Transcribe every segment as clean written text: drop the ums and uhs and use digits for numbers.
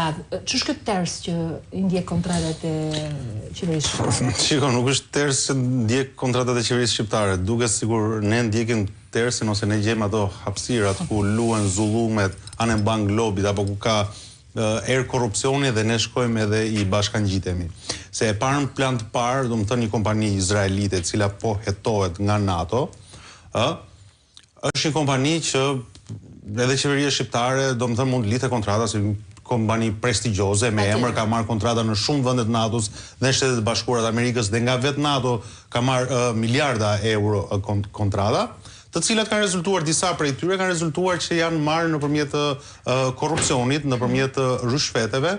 radhë. Ç'është ky ters që i ndjek kontratat e qeverisë shqiptare? Shiko, nuk është ters që ndjek kontratat e qeverisë shqiptare. Duket sikur ne ndjekim tersin ose ne gjejmë ato hapësirat ku luhen zullumet, anë bank lobit apo ku ka korrupsioni dhe ne shkojmë edhe i bashkangjitemi. Se e parë në plan të parë, do të thënë një kompani izraelite e cila po hetohet nga NATO, është një kompani që edhe qeveria shqiptare, do të thënë mund lidhte kontrata si kompani prestigjioze, me emër ka marrë kontrata në shumë vende të NATO-s dhe në Shtetet e Bashkuara të Amerikës dhe nga vetë NATO ka marrë miliarda euro kontrata, të cilat kanë rezultuar, disa prej tyre kanë rezultuar që janë marrë nëpërmjet korrupsionit, nëpërmjet rishfeteve,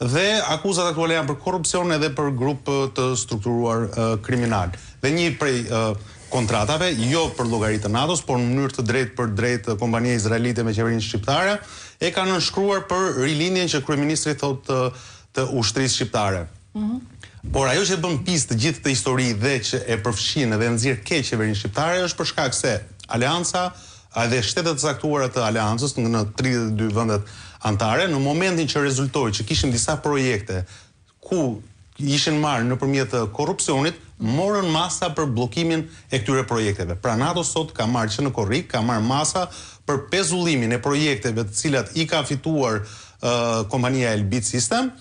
dhe akuzat aktuale janë për korrupsion edhe për grup të strukturuar kriminal. Dhe një prej kontratave, jo për llogaritë të NATO-s, por në mënyrë të drejtë për drejtë kompania izraelite me qeverinë shqiptare, e kanë nënshkruar për rilindjen që kryeministri thotë të ushtrisë shqiptare. Por ajo që bën pjesë të gjithë këtë histori dhe që e përfshin dhe nxjerr keq qeverinë shqiptare është për shkak se Aleanca edhe shtetet e caktuara të Aleancës në 32 vendet anëtare, në momentin që rezultoi që kishim disa projekte ku ishin marrë nëpërmjet korrupsionit, morën masa për bllokimin e këtyre projekteve. Pra NATO sot ka marrë që në korrik, ka marrë masa për pezullimin e projekteve të cilat i ka fituar kompania Elbit System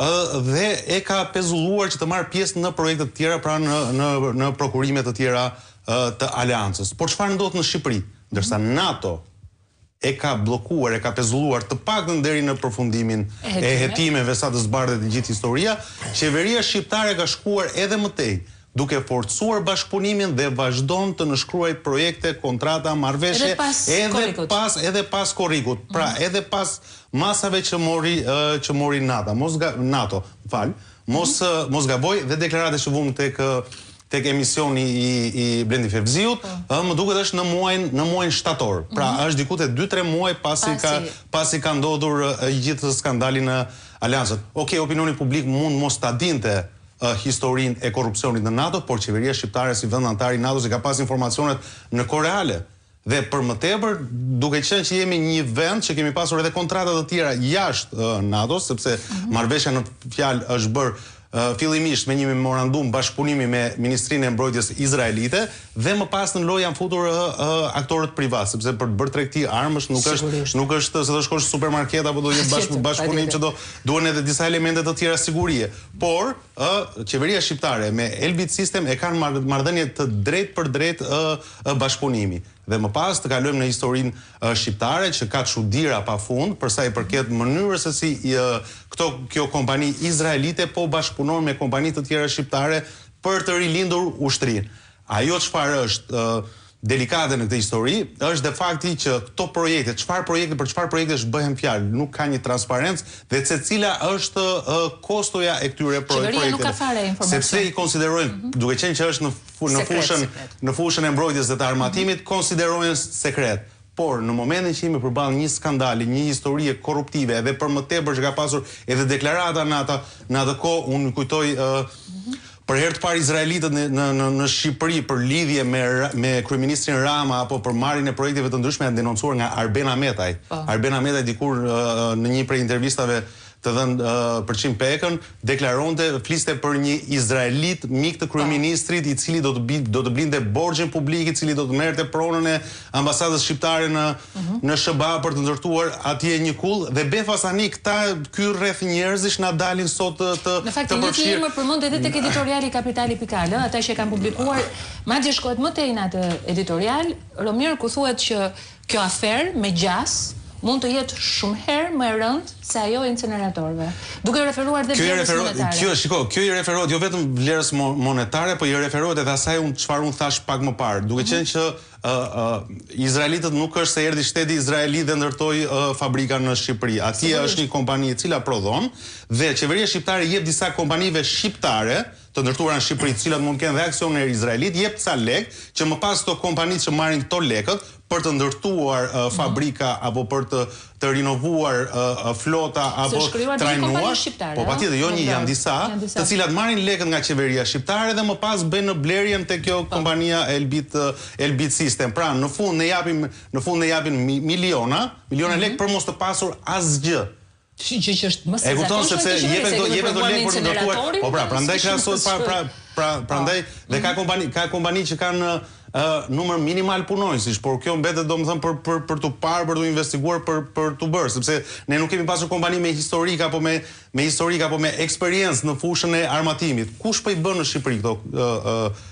dhe e ka pezulluar që të marrë pjesë në projekte të tjera, pra në prokurime të tjera të Aleancës. Por çfarë ndodh në Shqipëri? Ndërsa NATO e ka bllokuar, e ka pezulluar të paktën deri në përfundimin e hetimeve sa të zbardhet gjithë historia, qeveria shqiptare ka shkuar edhe më tej, duke forcuar bashkëpunimin dhe vazhdon të nënshkruaj projekte, kontrata, marrëveshje edhe pas korrikut. Pra edhe pas masave që mori NATO. Mos gaboj dhe deklaratë që vum tek emisioni i Blendi Fevziut, më duket është në muajin shtator. Pra është diku te 2-3 muaj pasi ka ndodhur gjithë skandali në Aleancën. Okej, opinioni publik mund mos ta dinte historinë e korrupsionit në NATO, por qeveria shqiptare si vend antar i NATO-s ka pas informacionet në kohë reale. Dhe për më tepër, duke qenë që jemi një vend që kemi pasur edhe kontrata të tjera jashtë NATO-s, sepse marrëveshja në fjalë është bërë fillimisht me një memorandum bashkëpunimi me Ministrinë e Mbrojtjes izraelite dhe më pas në lojë janë futur aktorët privat, sepse për të bërë tregti armësh nuk është se do shkosh në supermarket apo do jetë bashkëpunim që duhen edhe disa elemente të tjera sigurie. Por qeveria shqiptare me Elbit System e kanë marrëdhënie të drejtë për drejtë bashkëpunimi. Dhe më pas të kalojmë në historinë shqiptare që ka çuditëra pafund për sa i përket mënyrës se si kjo kompani izraelite po bashkëpunon me kompani të tjera shqiptare për të rilindur ushtrinë. Ajo çfarë është delikate në këtë histori është dhe fakti që këto projekte, për çfarë projekte bëhen fjalë, nuk ka një transparencë dhe secila është kostoja e këtyre projekteve. Qeveria nuk ka fare informacion. Sepse i konsiderojnë, duke qenë që është në fushën e mbrojtjes dhe të armatimit, konsiderojnë sekret. Por në momentin që jemi përballë një skandali, një historie korruptive, edhe për më tepër që ka pasur edhe deklarata në atë kohë, unë kujtoj për herë të parë izraelitët në Shqipëri për lidhje me kryeministrin Rama apo për marrjen e projekteve të ndryshme janë denoncuar nga Arben Ahmetaj. Arben Ahmetaj dikur në një prej intervistave të dhënë për Çim Pekën, deklaronte, fliste për një izraelit mik të kryeministrit i cili do të blinte borxhin publik, i cili do të merrte pronën e ambasadës shqiptare në SBA për të ndërtuar atje një kull dhe befasani ky rreth njerëzish na dalin sot të përfshirë. Në fakt një emër përmend edhe tek editoriali Kapitali.al, ata që kanë publikuar, madje shkohet më tej në atë editorial, Romier, ku thuhet që kjo aferë me gjas mund të jetë shumë herë më e rëndë se ajo e incineratorëve. Duke referuar dhe vlerës monetare. Kjo i referohet jo vetëm vlerës monetare, por i referohet edhe asaj çfarë unë thash pak më parë, duke qenë që izraelitët nuk është se erdhi shteti izraelit dhe ndërtoi fabrika në Shqipëri. Atje është një kompani e cila prodhon dhe qeveria shqiptare jep disa kompanive shqiptare të ndërtuara në Shqipëri, të cilat mund të kenë dhe aksioner izraelit, jep ca lek që më pas këto kompani që marrin këto lekët për të ndërtuar fabrika apo për të rinovuar flota apo trajnuar. Po patjetër, jo një, janë disa, të cilat marrin lekët nga qeveria shqiptare dhe më pas bëjnë në blerjen te kjo kompania Elbit System. Pra në fund ne japin miliona lekë për mos të pasur asgjë. Që është më e kupton sepse jepet do lekë për të ndërtuar. Po pra, prandaj krahasohet prandaj dhe ka kompani që kanë numër minimal punonjësish, por kjo mbetet domethënë për të parë, për të investiguar, për të bërë, sepse ne nuk kemi pasur kompani me historik apo me historik apo me eksperiencë në fushën e armatimit. Kush po i bën në Shqipëri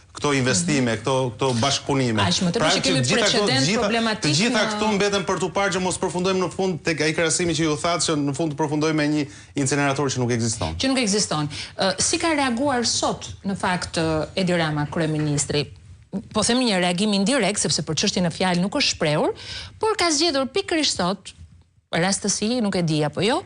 këto investime, këto bashkëpunime. Pra që kemi precedent problematik. Të gjitha këtu mbeten për të parë që mos përfundojmë në fund tek ai krahasimi që ju thatë që në fund të përfundojmë me një incinerator që nuk ekziston. Që nuk ekziston. Si ka reaguar sot në fakt Edi Rama, kryeministri? Po themi një reagim indirekt, sepse për çështjen e fjalë nuk është shprehur, por ka zgjedhur pikërisht sot, rastësi, nuk e di apo jo,